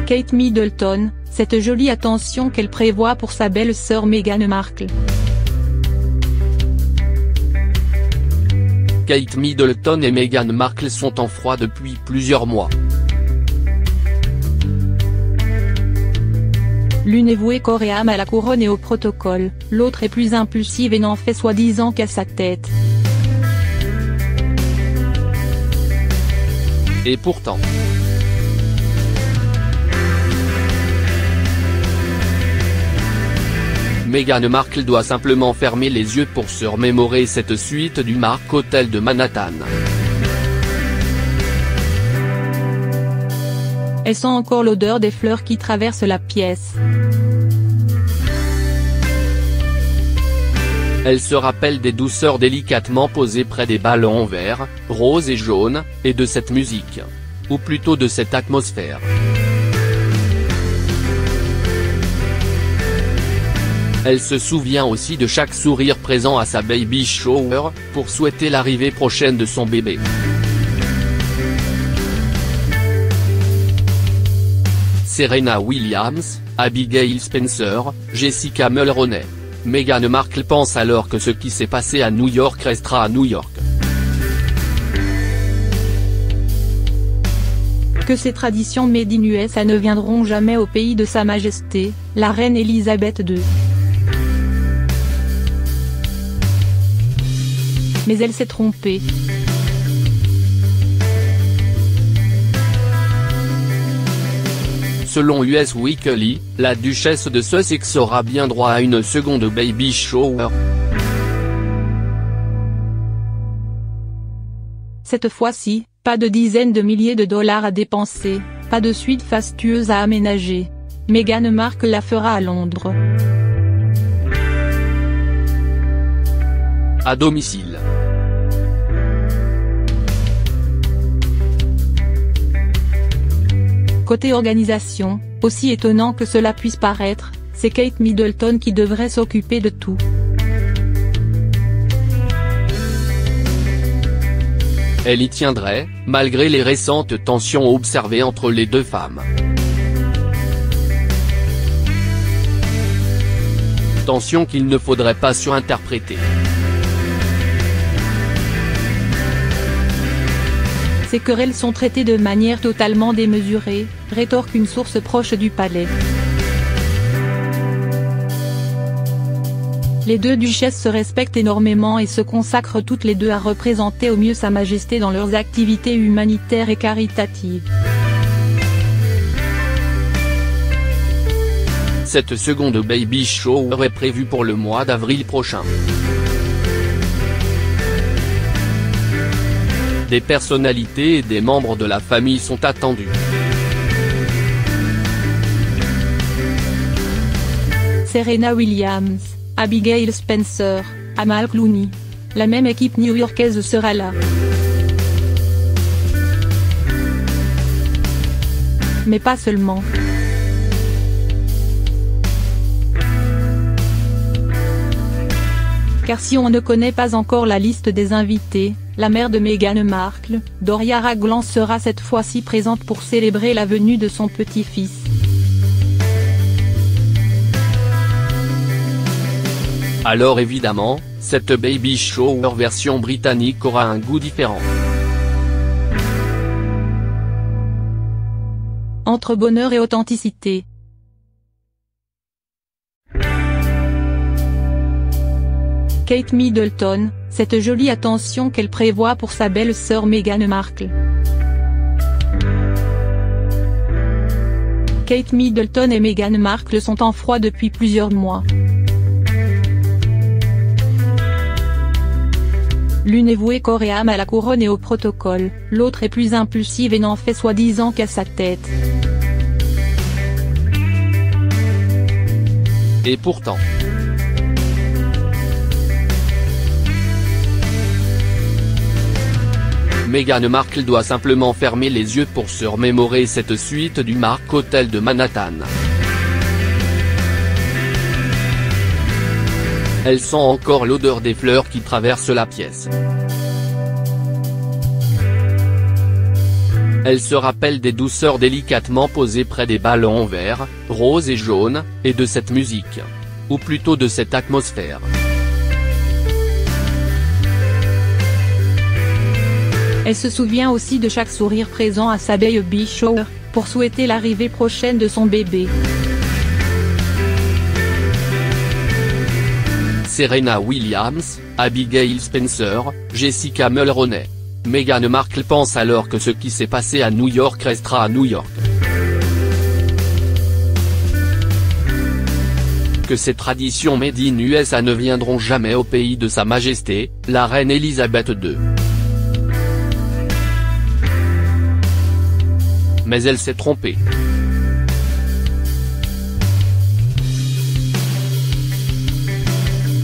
Kate Middleton, cette jolie attention qu'elle prévoit pour sa belle-sœur Meghan Markle. Kate Middleton et Meghan Markle sont en froid depuis plusieurs mois. L'une est vouée corps et âme à la couronne et au protocole, l'autre est plus impulsive et n'en fait soi-disant qu'à sa tête. Et pourtant. Meghan Markle doit simplement fermer les yeux pour se remémorer cette suite du Mark Hotel de Manhattan. Elle sent encore l'odeur des fleurs qui traversent la pièce. Elle se rappelle des douceurs délicatement posées près des ballons verts, roses et jaunes, et de cette musique. Ou plutôt de cette atmosphère. Elle se souvient aussi de chaque sourire présent à sa baby shower, pour souhaiter l'arrivée prochaine de son bébé. Serena Williams, Abigail Spencer, Jessica Mulroney. Meghan Markle pense alors que ce qui s'est passé à New York restera à New York. Que ces traditions made in USA ne viendront jamais au pays de Sa Majesté, la reine Elisabeth II. Mais elle s'est trompée. Selon US Weekly, la duchesse de Sussex aura bien droit à une seconde baby shower. Cette fois-ci, pas de dizaines de milliers de dollars à dépenser, pas de suite fastueuse à aménager. Meghan Markle la fera à Londres. À domicile. Côté organisation, aussi étonnant que cela puisse paraître, c'est Kate Middleton qui devrait s'occuper de tout. Elle y tiendrait, malgré les récentes tensions observées entre les deux femmes. Tensions qu'il ne faudrait pas surinterpréter. Ces querelles sont traitées de manière totalement démesurée, rétorque une source proche du palais. Les deux duchesses se respectent énormément et se consacrent toutes les deux à représenter au mieux Sa Majesté dans leurs activités humanitaires et caritatives. Cette seconde baby shower est prévue pour le mois d'avril prochain. Des personnalités et des membres de la famille sont attendus. Serena Williams, Abigail Spencer, Amal Clooney. La même équipe new-yorkaise sera là. Mais pas seulement. Car si on ne connaît pas encore la liste des invités, la mère de Meghan Markle, Doria Ragland sera cette fois-ci présente pour célébrer la venue de son petit-fils. Alors évidemment, cette baby shower version britannique aura un goût différent. Entre bonheur et authenticité. Kate Middleton, cette jolie attention qu'elle prévoit pour sa belle-sœur Meghan Markle. Kate Middleton et Meghan Markle sont en froid depuis plusieurs mois. L'une est vouée corps et âme à la couronne et au protocole, l'autre est plus impulsive et n'en fait soi-disant qu'à sa tête. Et pourtant. Meghan Markle doit simplement fermer les yeux pour se remémorer cette suite du Mark Hotel de Manhattan. Elle sent encore l'odeur des fleurs qui traversent la pièce. Elle se rappelle des douceurs délicatement posées près des ballons verts, roses et jaunes, et de cette musique. Ou plutôt de cette atmosphère. Elle se souvient aussi de chaque sourire présent à sa baby shower, pour souhaiter l'arrivée prochaine de son bébé. Serena Williams, Abigail Spencer, Jessica Mulroney. Meghan Markle pense alors que ce qui s'est passé à New York restera à New York. Que ces traditions made in USA ne viendront jamais au pays de Sa Majesté, la reine Elisabeth II. Mais elle s'est trompée.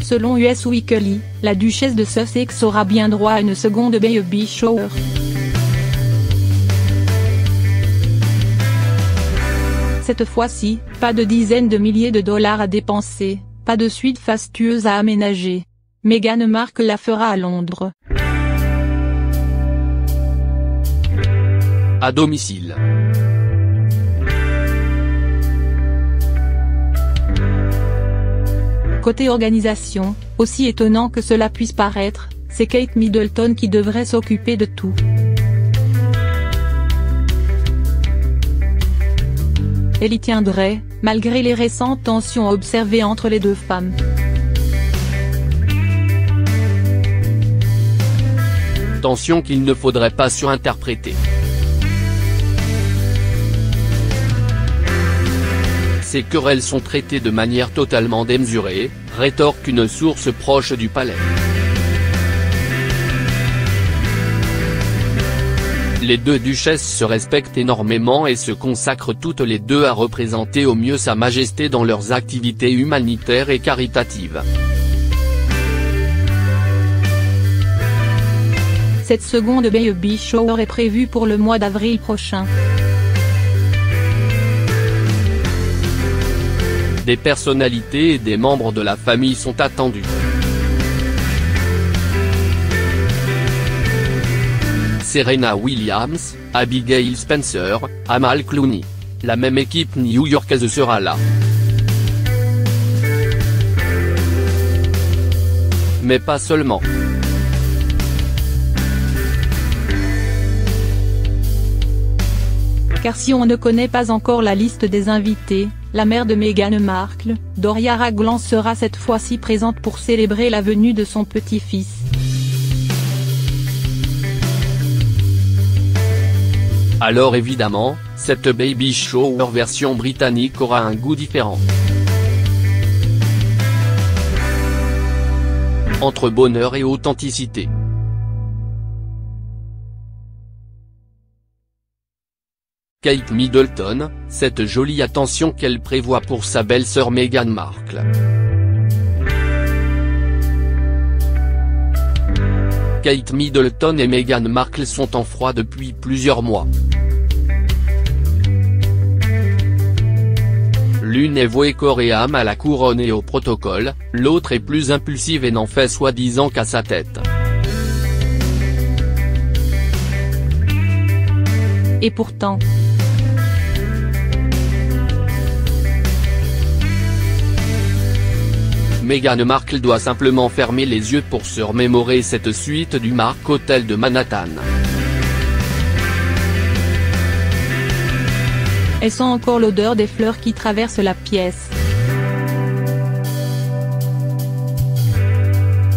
Selon US Weekly, la duchesse de Sussex aura bien droit à une seconde baby shower. Cette fois-ci, pas de dizaines de milliers de dollars à dépenser, pas de suite fastueuse à aménager. Meghan Markle la fera à Londres. À domicile. Côté organisation, aussi étonnant que cela puisse paraître, c'est Kate Middleton qui devrait s'occuper de tout. Elle y tiendrait, malgré les récentes tensions observées entre les deux femmes. Tensions qu'il ne faudrait pas surinterpréter. Ces querelles sont traitées de manière totalement démesurée, rétorque une source proche du palais. Les deux duchesses se respectent énormément et se consacrent toutes les deux à représenter au mieux Sa Majesté dans leurs activités humanitaires et caritatives. Cette seconde baby shower est prévue pour le mois d'avril prochain. Des personnalités et des membres de la famille sont attendus. Serena Williams, Abigail Spencer, Amal Clooney. La même équipe new-yorkaise sera là. Mais pas seulement. Car si on ne connaît pas encore la liste des invités, la mère de Meghan Markle, Doria Ragland sera cette fois-ci présente pour célébrer la venue de son petit-fils. Alors évidemment, cette baby shower version britannique aura un goût différent. Entre bonheur et authenticité. Kate Middleton, cette jolie attention qu'elle prévoit pour sa belle-sœur Meghan Markle. Kate Middleton et Meghan Markle sont en froid depuis plusieurs mois. L'une est vouée corps et âme à la couronne et au protocole, l'autre est plus impulsive et n'en fait soi-disant qu'à sa tête. Et pourtant. Meghan Markle doit simplement fermer les yeux pour se remémorer cette suite du Mark Hotel de Manhattan. Elle sent encore l'odeur des fleurs qui traversent la pièce.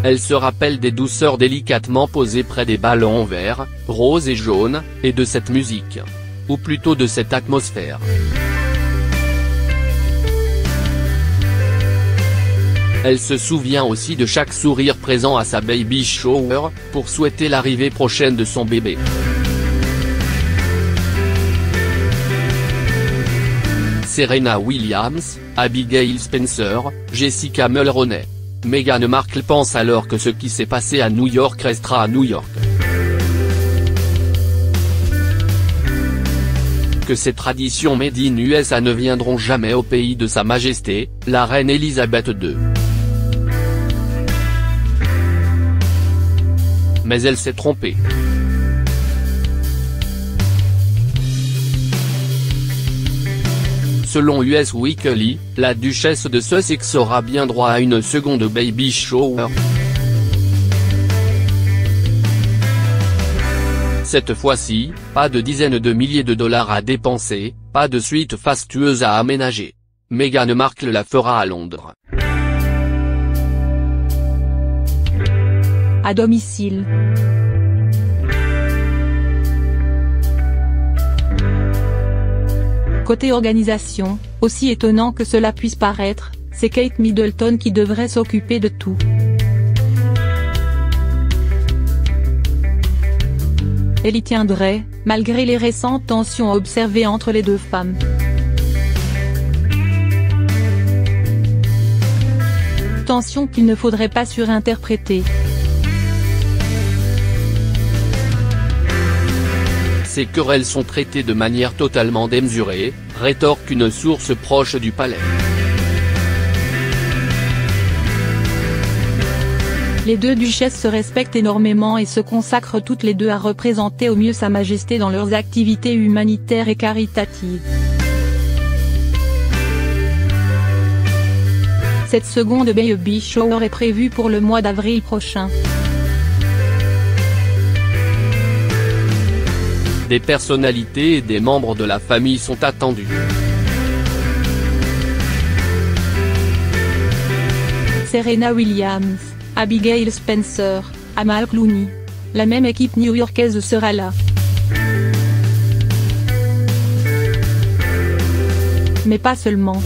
Elle se rappelle des douceurs délicatement posées près des ballons verts, roses et jaunes, et de cette musique. Ou plutôt de cette atmosphère. Elle se souvient aussi de chaque sourire présent à sa baby shower, pour souhaiter l'arrivée prochaine de son bébé. Serena Williams, Abigail Spencer, Jessica Mulroney. Meghan Markle pense alors que ce qui s'est passé à New York restera à New York. Que ces traditions made in USA ne viendront jamais au pays de Sa Majesté, la reine Elisabeth II. Mais elle s'est trompée. Selon US Weekly, la duchesse de Sussex aura bien droit à une seconde baby shower. Cette fois-ci, pas de dizaines de milliers de dollars à dépenser, pas de suite fastueuse à aménager. Meghan Markle la fera à Londres. À domicile. Côté organisation, aussi étonnant que cela puisse paraître, c'est Kate Middleton qui devrait s'occuper de tout. Elle y tiendrait, malgré les récentes tensions observées entre les deux femmes. Tensions qu'il ne faudrait pas surinterpréter. Ces querelles sont traitées de manière totalement démesurée, rétorque une source proche du palais. Les deux duchesses se respectent énormément et se consacrent toutes les deux à représenter au mieux Sa Majesté dans leurs activités humanitaires et caritatives. Cette seconde baby shower est prévue pour le mois d'avril prochain. Des personnalités et des membres de la famille sont attendus. Serena Williams, Abigail Spencer, Amal Clooney. La même équipe new-yorkaise sera là. Mais pas seulement.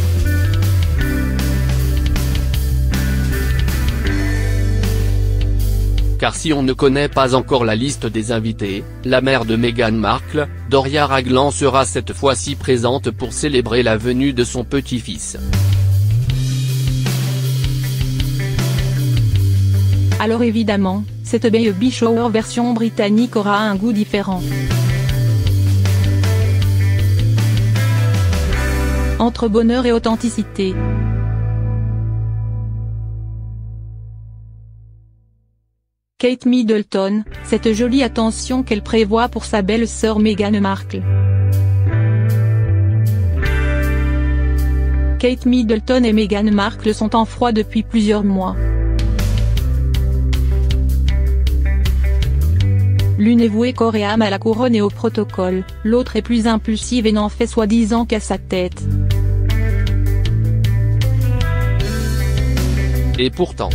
Car si on ne connaît pas encore la liste des invités, la mère de Meghan Markle, Doria Ragland sera cette fois-ci présente pour célébrer la venue de son petit-fils. Alors évidemment, cette baby shower version britannique aura un goût différent. Entre bonheur et authenticité. Kate Middleton, cette jolie attention qu'elle prévoit pour sa belle-sœur Meghan Markle. Kate Middleton et Meghan Markle sont en froid depuis plusieurs mois. L'une est vouée corps et âme à la couronne et au protocole, l'autre est plus impulsive et n'en fait soi-disant qu'à sa tête. Et pourtant.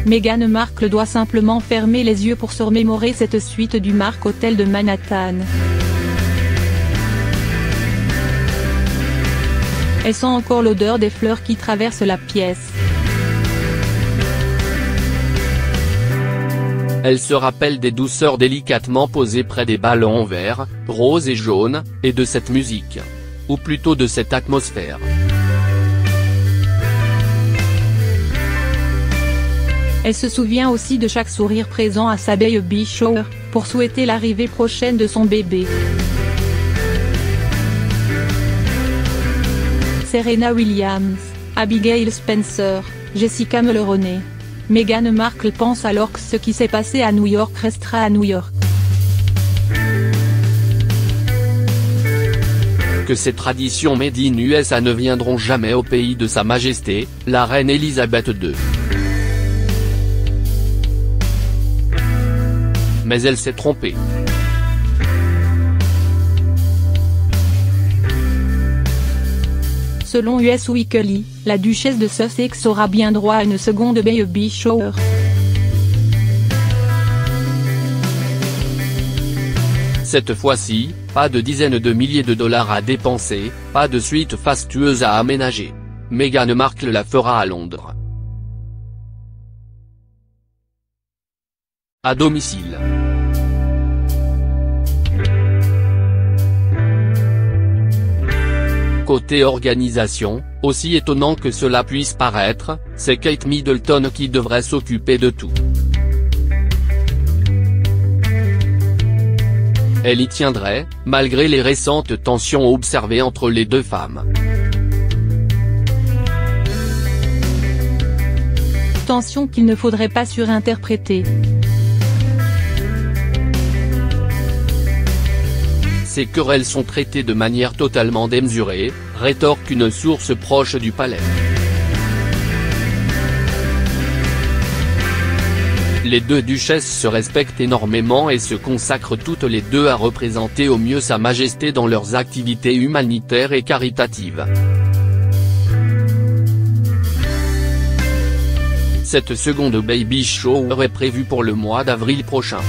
Meghan Markle doit simplement fermer les yeux pour se remémorer cette suite du Mark Hotel de Manhattan. Elle sent encore l'odeur des fleurs qui traversent la pièce. Elle se rappelle des douceurs délicatement posées près des ballons verts, roses et jaunes, et de cette musique. Ou plutôt de cette atmosphère. Elle se souvient aussi de chaque sourire présent à sa baby shower, pour souhaiter l'arrivée prochaine de son bébé. Serena Williams, Abigail Spencer, Jessica Mulroney. Meghan Markle pense alors que ce qui s'est passé à New York restera à New York. Que ces traditions made in USA ne viendront jamais au pays de Sa Majesté, la reine Elisabeth II. Mais elle s'est trompée. Selon US Weekly, la duchesse de Sussex aura bien droit à une seconde baby shower. Cette fois-ci, pas de dizaines de milliers de dollars à dépenser, pas de suite fastueuse à aménager. Meghan Markle la fera à Londres. À domicile. Côté organisation, aussi étonnant que cela puisse paraître, c'est Kate Middleton qui devrait s'occuper de tout. Elle y tiendrait, malgré les récentes tensions observées entre les deux femmes. Tensions qu'il ne faudrait pas surinterpréter. Ces querelles sont traitées de manière totalement démesurée, rétorque une source proche du palais. Les deux duchesses se respectent énormément et se consacrent toutes les deux à représenter au mieux Sa Majesté dans leurs activités humanitaires et caritatives. Cette seconde baby shower est prévue pour le mois d'avril prochain.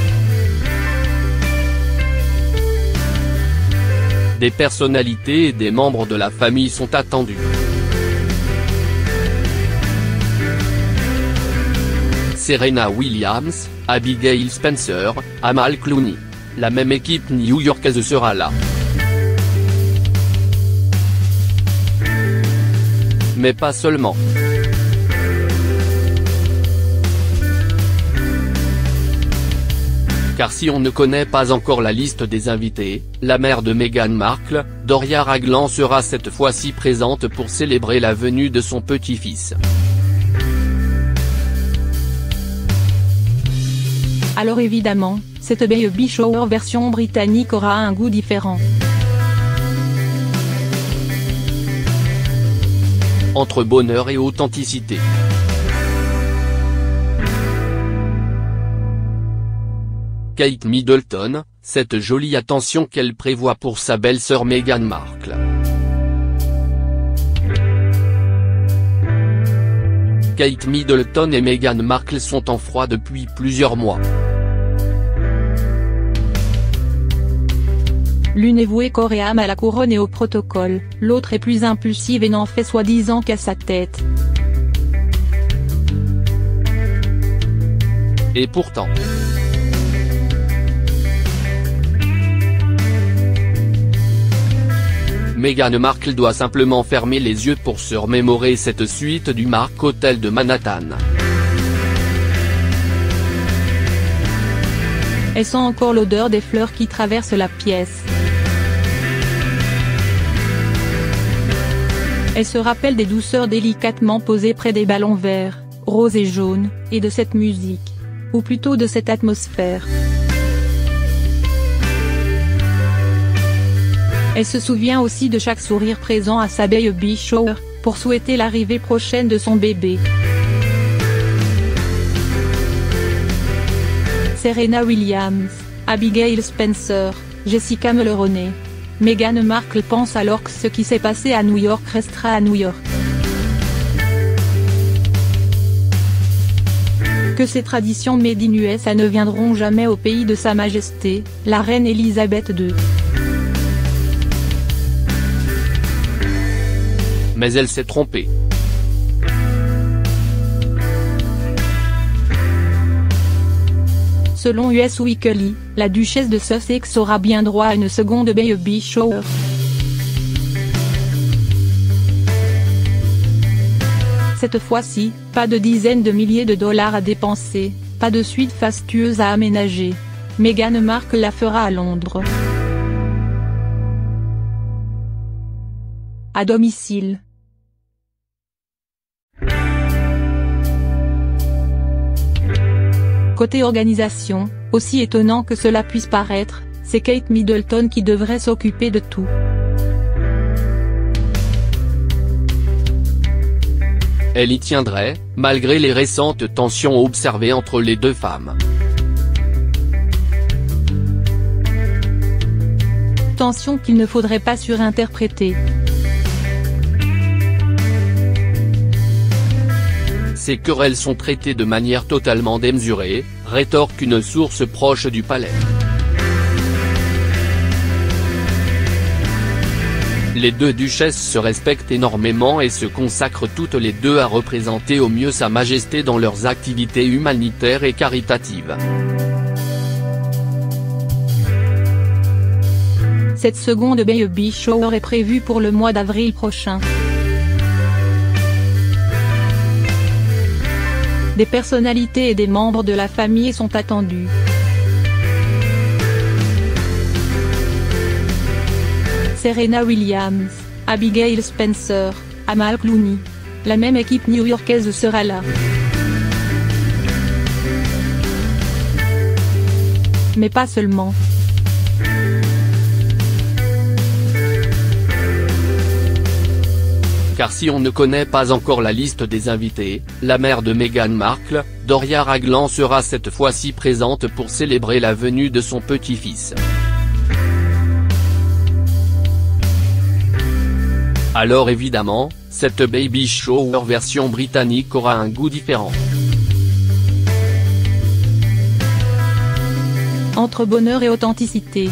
Des personnalités et des membres de la famille sont attendus. Serena Williams, Abigail Spencer, Amal Clooney. La même équipe new-yorkaise sera là. Mais pas seulement. Car si on ne connaît pas encore la liste des invités, la mère de Meghan Markle, Doria Ragland sera cette fois-ci présente pour célébrer la venue de son petit-fils. Alors évidemment, cette baby shower version britannique aura un goût différent. Entre bonheur et authenticité. Kate Middleton, cette jolie attention qu'elle prévoit pour sa belle-sœur Meghan Markle. Kate Middleton et Meghan Markle sont en froid depuis plusieurs mois. L'une est vouée corps et âme à la couronne et au protocole, l'autre est plus impulsive et n'en fait soi-disant qu'à sa tête. Et pourtant. Meghan Markle doit simplement fermer les yeux pour se remémorer cette suite du Mark Hotel de Manhattan. Elle sent encore l'odeur des fleurs qui traversent la pièce. Elle se rappelle des douceurs délicatement posées près des ballons verts, roses et jaunes, et de cette musique. Ou plutôt de cette atmosphère. Elle se souvient aussi de chaque sourire présent à sa baby shower, pour souhaiter l'arrivée prochaine de son bébé. Serena Williams, Abigail Spencer, Jessica Mulroney. Meghan Markle pense alors que ce qui s'est passé à New York restera à New York. Que ces traditions made in USA ne viendront jamais au pays de Sa Majesté, la reine Elisabeth II. Mais elle s'est trompée. Selon US Weekly, la duchesse de Sussex aura bien droit à une seconde baby shower. Cette fois-ci, pas de dizaines de milliers de dollars à dépenser, pas de suite fastueuse à aménager. Meghan Markle la fera à Londres. À domicile. Côté organisation, aussi étonnant que cela puisse paraître, c'est Kate Middleton qui devrait s'occuper de tout. Elle y tiendrait, malgré les récentes tensions observées entre les deux femmes. Tensions qu'il ne faudrait pas surinterpréter. Ces querelles sont traitées de manière totalement démesurée, rétorque une source proche du palais. Les deux duchesses se respectent énormément et se consacrent toutes les deux à représenter au mieux Sa Majesté dans leurs activités humanitaires et caritatives. Cette seconde baby shower est prévue pour le mois d'avril prochain. Des personnalités et des membres de la famille sont attendus. Serena Williams, Abigail Spencer, Amal Clooney. La même équipe new-yorkaise sera là. Mais pas seulement. Car si on ne connaît pas encore la liste des invités, la mère de Meghan Markle, Doria Ragland sera cette fois-ci présente pour célébrer la venue de son petit-fils. Alors évidemment, cette baby shower version britannique aura un goût différent. Entre bonheur et authenticité.